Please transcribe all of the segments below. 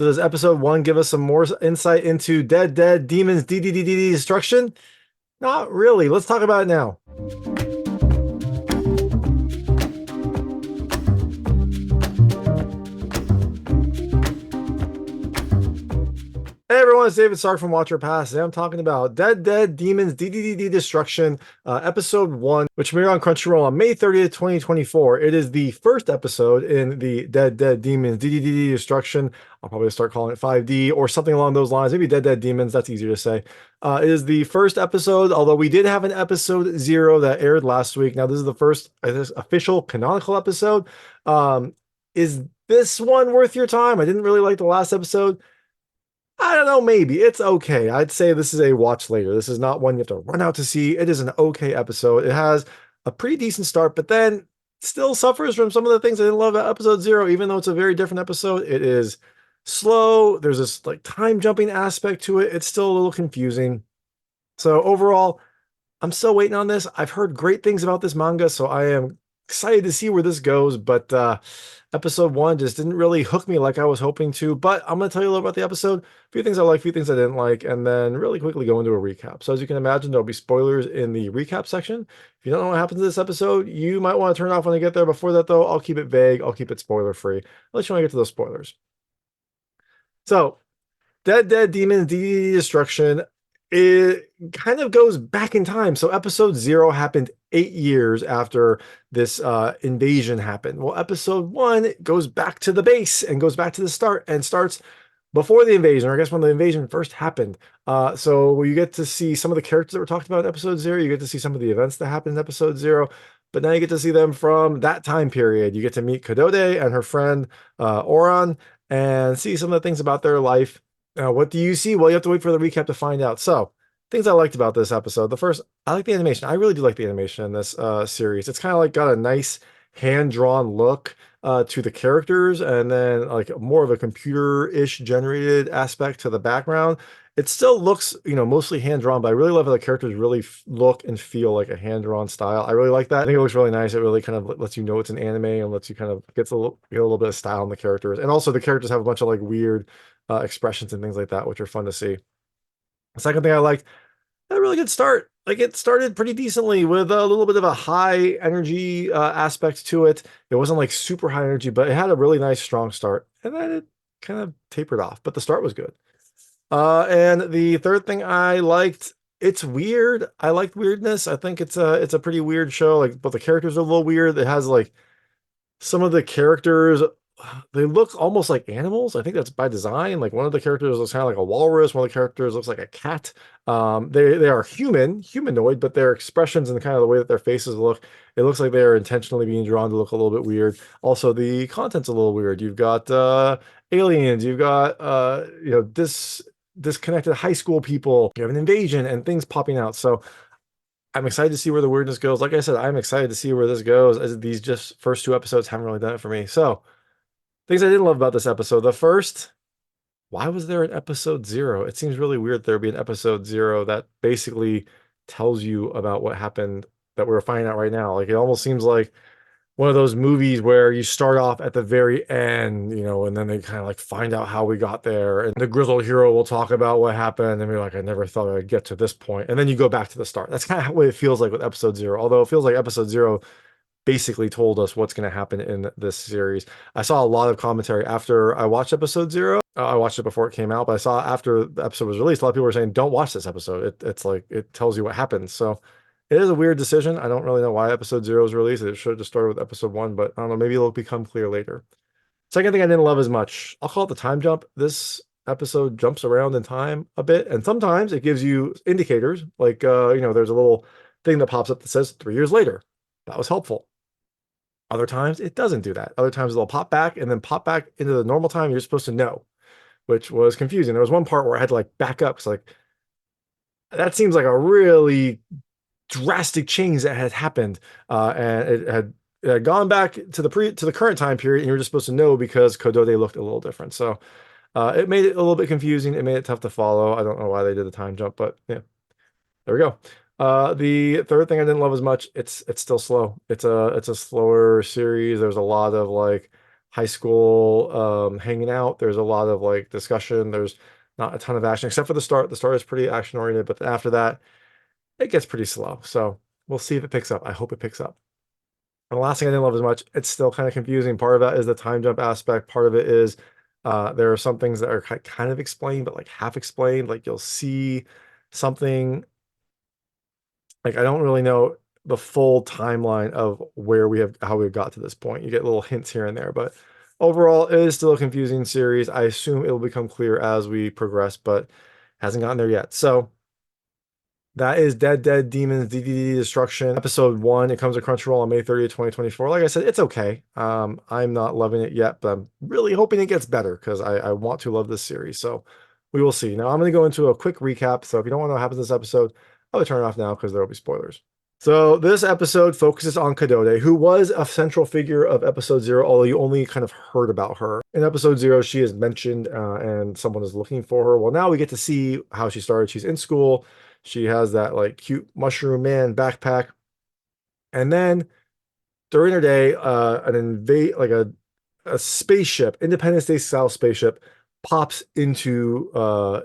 Does episode one give us some more insight into Dead Demons DDDD destruction? Not really. Let's talk about it now. Hey everyone, it's David Stark from Watcher Pass. Today I'm talking about Dead Demons DDDD Destruction, episode 1, which premiered on Crunchyroll on May 30th, 2024. It is the first episode in the Dead Demons DDDD Destruction. I'll probably start calling it 5D or something along those lines. Maybe Dead Demons, that's easier to say. It is the first episode, although we did have an episode 0 that aired last week. Now, this is the first official canonical episode. Is this one worth your time? I didn't really like the last episode. I don't know, maybe. It's okay. I'd say this is a watch later. This is not one you have to run out to see. It is an okay episode. It has a pretty decent start, but then still suffers from some of the things I didn't love about episode 0, even though it's a very different episode. It is slow. There's this like time jumping aspect to it. It's still a little confusing. So overall, I'm still waiting on this. I've heard great things about this manga, so I am excited to see where this goes, but episode 1 just didn't really hook me like I was hoping to. But I'm going to tell you a little about the episode, a few things I like, a few things I didn't like, and then really quickly go into a recap. So as you can imagine, there'll be spoilers in the recap section. If you don't know what happens in this episode, you might want to turn off when I get there. Before that, though, I'll keep it vague. I'll keep it spoiler free. I'll let you know when I get to those spoilers. So Dead Demons DDD Destruction, it kind of goes back in time. So episode 0 happened 8 years after this invasion happened. Well, episode 1 goes back to the base and goes back to the start and starts before the invasion, or I guess when the invasion first happened. So you get to see some of the characters that were talked about in episode 0. You get to see some of the events that happened in episode 0. But now you get to see them from that time period. You get to meet Kadode and her friend Oran and see some of the things about their life. What do you see? Well, you have to wait for the recap to find out. So, things I liked about this episode. The first, I like the animation. I really do like the animation in this series. It's kind of like got a nice hand-drawn look to the characters, and then like more of a computer-ish generated aspect to the background. It still looks, mostly hand-drawn, but I really love how the characters really look and feel like a hand-drawn style. I really like that. I think it looks really nice. It really kind of lets you know it's an anime and lets you kind of get a little bit of style in the characters. And also the characters have a bunch of like weird expressions and things like that, which are fun to see. The second thing I liked, had a really good start. Like it started pretty decently with a little bit of a high energy aspect to it. It wasn't like super high energy, but it had a really nice strong start. And then it kind of tapered off, but the start was good. And the third thing I liked, it's weird. I liked weirdness. I think it's a pretty weird show. Like, but the characters are a little weird. It has like some of the characters, they look almost like animals. I think that's by design. Like one of the characters looks kind of like a walrus. One of the characters looks like a cat. They are humanoid, but their expressions and kind of the way that their faces look, it looks like they are intentionally being drawn to look a little bit weird. Also, the content's a little weird. You've got aliens. You've got disconnected high school people. You have an invasion and things popping out. So I'm excited to see where the weirdness goes. Like I said, I'm excited to see where this goes, as these just first 2 episodes haven't really done it for me. So, things I didn't love about this episode. The first, why was there an episode 0? It seems really weird there be an episode 0 that basically tells you about what happened that we're finding out right now. Like it almost seems like one of those movies where you start off at the very end, and then they kind of like find out how we got there. And the grizzled hero will talk about what happened and be like, I never thought I'd get to this point. And then you go back to the start. That's kind of what it feels like with episode 0. Although it feels like episode 0 basically told us what's going to happen in this series. I saw a lot of commentary after I watched episode 0. I watched it before it came out, but I saw after the episode was released, a lot of people were saying, don't watch this episode. It's like, it tells you what happens. So it is a weird decision. I don't really know why episode 0 was released. It should have just started with episode 1, but I don't know. Maybe it'll become clear later. Second thing I didn't love as much, I'll call it the time jump. This episode jumps around in time a bit, and sometimes it gives you indicators, like, there's a little thing that pops up that says 3 years later. That was helpful. Other times it doesn't do that. Other times it'll pop back and then pop back into the normal time you're supposed to know, which was confusing. There was one part where I had to like back up because like that seems like a really drastic change that had happened, and it had gone back to the current time period, and you were just supposed to know because Kadode looked a little different. So it made it a little bit confusing. It made it tough to follow. I don't know why they did the time jump, but yeah, there we go. The third thing I didn't love as much, it's still slow. It's a slower series. There's a lot of like high school hanging out. There's a lot of like discussion. There's not a ton of action except for the start. The start is pretty action oriented, but after that, it gets pretty slow. So we'll see if it picks up. I hope it picks up. And the last thing I didn't love as much, it's still kind of confusing. Part of that is the time jump aspect. Part of it is there are some things that are kind of explained, but like half explained. Like you'll see something, like I don't really know the full timeline of where we have how we've got to this point. You get little hints here and there, but overall, it is still a confusing series. I assume it will become clear as we progress, but hasn't gotten there yet. So that is Dead Demons DDD Destruction, episode 1. It comes to Crunchyroll on May 30th, 2024. Like I said, it's okay. I'm not loving it yet, but I'm really hoping it gets better because I want to love this series. So we will see. Now I'm going to go into a quick recap. So if you don't want to know what happens in this episode, I would turn it off now because there will be spoilers. So this episode focuses on Kadode, who was a central figure of episode 0, although you only kind of heard about her. In episode 0, she is mentioned and someone is looking for her. Well, now we get to see how she started. She's in school. She has that like cute mushroom man backpack. And then during her day, a spaceship, Independence Day style spaceship, pops into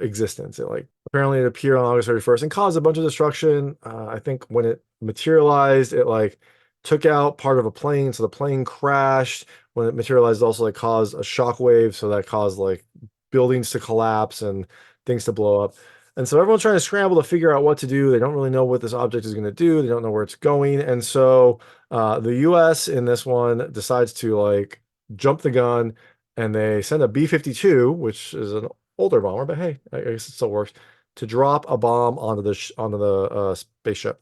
existence. It like apparently it appeared on August 31st and caused a bunch of destruction. I think when it materialized, it like took out part of a plane, so the plane crashed. When it materialized, also like caused a shock wave, so that caused like buildings to collapse and things to blow up. And so everyone's trying to scramble to figure out what to do. They don't really know what this object is going to do. They don't know where it's going. And so the US in this one decides to like jump the gun and they send a B-52, which is an older bomber, but hey, I guess it still works, to drop a bomb onto the spaceship.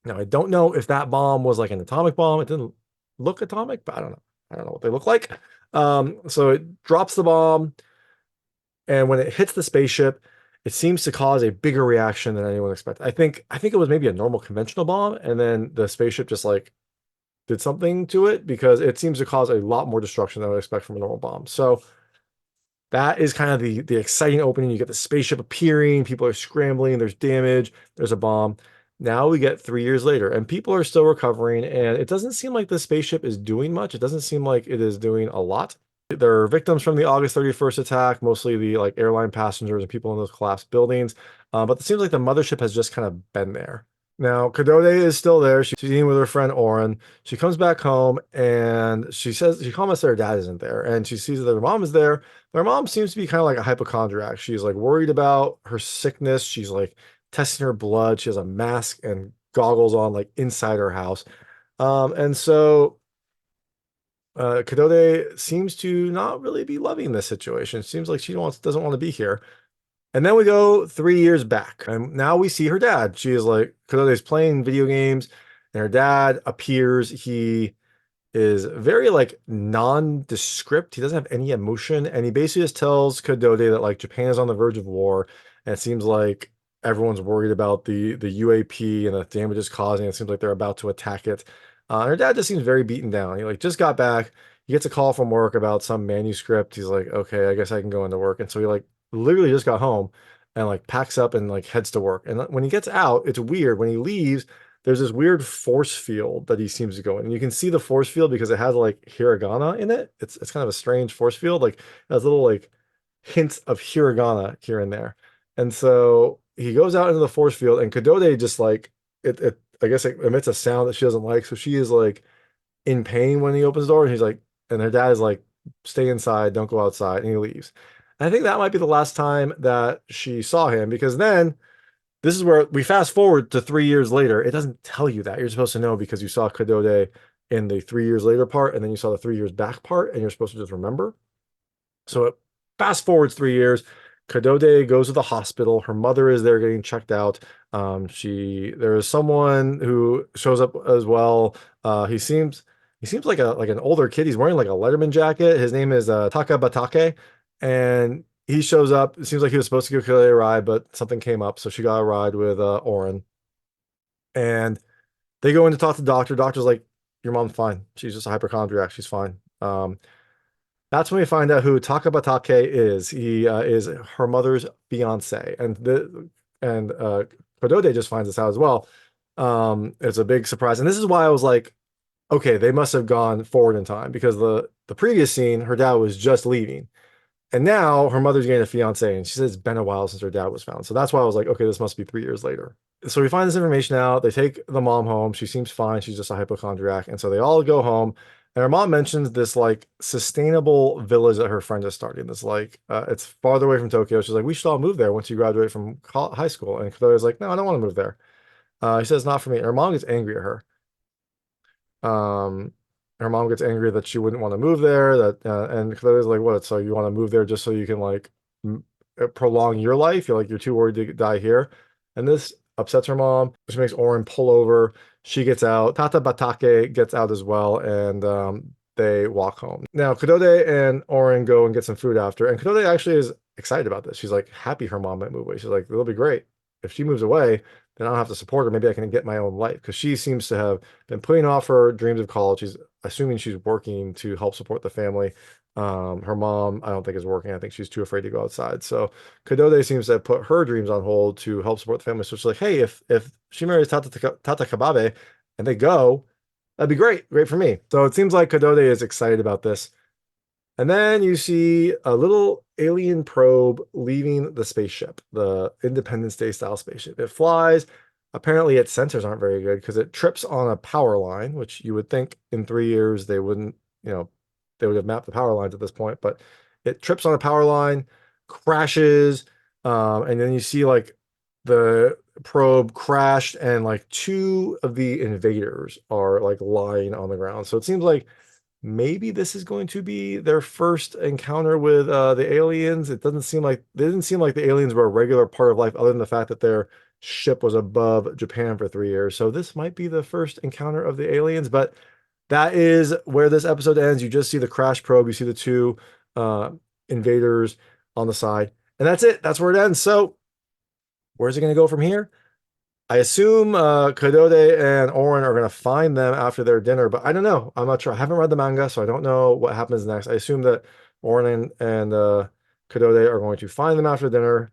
Now, I don't know if that bomb was like an atomic bomb. It didn't look atomic, but I don't know. I don't know what they look like. So it drops the bomb, and when it hits the spaceship, it seems to cause a bigger reaction than anyone expected. I think it was maybe a normal conventional bomb, and then the spaceship just like did something to it because it seems to cause a lot more destruction than I would expect from a normal bomb. So that is kind of the exciting opening. You get the spaceship appearing, people are scrambling, there's damage, there's a bomb. Now we get 3 years later, and people are still recovering, and it doesn't seem like the spaceship is doing much. It doesn't seem like it is doing a lot. There are victims from the August 31st attack, mostly the like airline passengers and people in those collapsed buildings. But it seems like the mothership has just kind of been there. Now, Kadode is still there. She's eating with her friend Oran. She comes back home and she comments that her dad isn't there. And she sees that her mom is there. But her mom seems to be kind of like a hypochondriac. She's like worried about her sickness. She's like testing her blood. She has a mask and goggles on like inside her house. And so Kadode seems to not really be loving this situation. Seems like she doesn't want to be here. And then we go 3 years back, and now we see her dad. She is like, Kadode's playing video games, and her dad appears. He is very like nondescript. He doesn't have any emotion, and he basically just tells Kadode that like Japan is on the verge of war, and it seems like everyone's worried about the UAP and the damage it's causing. It seems like they're about to attack it. And her dad just seems very beaten down. He like just got back. He gets a call from work about some manuscript. He's like, okay, I guess I can go into work. And so he like literally just got home and like packs up and like heads to work. And when he gets out, it's weird. When he leaves, there's this weird force field that he seems to go in. And you can see the force field because it has like hiragana in it. It's kind of a strange force field. Like it has little like hints of hiragana here and there. And so he goes out into the force field and Kadode just like it I guess it emits a sound that she doesn't like. So she is like in pain when he opens the door and he's like, and her dad is like, stay inside, don't go outside, and he leaves. And I think that might be the last time that she saw him because then this is where we fast forward to 3 years later. It doesn't tell you that. You're supposed to know because you saw Kadode in the 3 years later part, and then you saw the 3 years back part, and you're supposed to just remember. So it fast forwards 3 years. Kadode goes to the hospital. Her mother is there getting checked out. There is someone who shows up as well. He seems like an older kid. He's wearing like a Letterman jacket. His name is Takabatake, and he shows up. It seems like he was supposed to give Kaylee a ride, but something came up, so she got a ride with Oran. And they go in to talk to the doctor. Doctor's like, "Your mom's fine. She's just a hypochondriac. She's fine." That's when we find out who Takabatake is. He is her mother's fiance, and Kadode just finds this out as well. It's a big surprise, and this is why I was like, okay, they must have gone forward in time because the previous scene, her dad was just leaving. And now her mother's getting a fiance, and she says it's been a while since her dad was found. So that's why I was like, okay, this must be 3 years later. So we find this information out. They take the mom home. She seems fine. She's just a hypochondriac. And so they all go home. And her mom mentions this like sustainable village that her friend is starting. This like it's farther away from Tokyo. She's like, we should all move there once you graduate from high school. And Kadoya's like, no, I don't want to move there. He says, not for me. And her mom gets angry at her. Um, Her mom gets angry that she wouldn't want to move there. That and Claire's like, "What? So you want to move there just so you can like prolong your life? You're too worried to die here." And this upsets her mom, which makes Oran pull over. She gets out. Tata Batake gets out as well, and they walk home. Now Kadode and Oran go and get some food after, and Kadode actually is excited about this. She's like happy her mom might move away. She's like, "It'll be great if she moves away. Then I don't have to support her. Maybe I can get my own life," because she seems to have been putting off her dreams of college. She's assuming she's working to help support the family. Her mom, I don't think is working. I think she's too afraid to go outside. So Kadode seems to have put her dreams on hold to help support the family. So she's like, hey, if she marries Tata Kababe and they go, that'd be great. Great for me. So it seems like Kadode is excited about this. And then you see a little alien probe leaving the spaceship, the Independence Day style spaceship. It flies. Apparently, its sensors aren't very good because it trips on a power line, which you would think in 3 years they wouldn't, they would have mapped the power lines at this point. But it trips on a power line, crashes, and then you see like the probe crashed, and like two of the invaders are like lying on the ground. So it seems like maybe this is going to be their first encounter with the aliens. It doesn't seem like they didn't seem like the aliens were a regular part of life, other than the fact that their ship was above Japan for 3 years. So this might be the first encounter of the aliens, but that is where this episode ends. You just see the crash probe, you see the two uh, invaders on the side, and that's it. That's where it ends. So where's it going to go from here? I assume Kadode and Oren are going to find them after their dinner, but I don't know. I'm not sure. I haven't read the manga, so I don't know what happens next. I assume that Oren and Kadode are going to find them after dinner.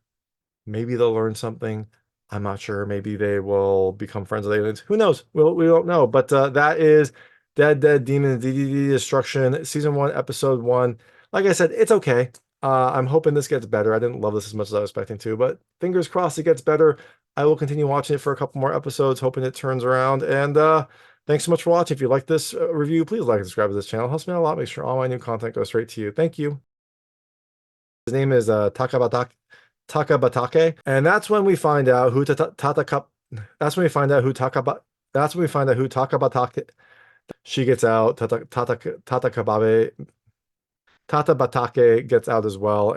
Maybe they'll learn something. I'm not sure. Maybe they will become friends with aliens. Who knows? We don't know. But that is Dead Demons DDD Destruction, Season 1, Episode 1. Like I said, it's okay. I'm hoping this gets better. I didn't love this as much as I was expecting to, but fingers crossed it gets better. I will continue watching it for a couple more episodes, hoping it turns around. And thanks so much for watching. If you like this review, please like and subscribe to this channel. It helps me out a lot. Make sure all my new content goes straight to you. Thank you. His name is Takabatake, and that's when we find out who that's when we find out who Takabatake. She gets out. Tata Batake gets out as well.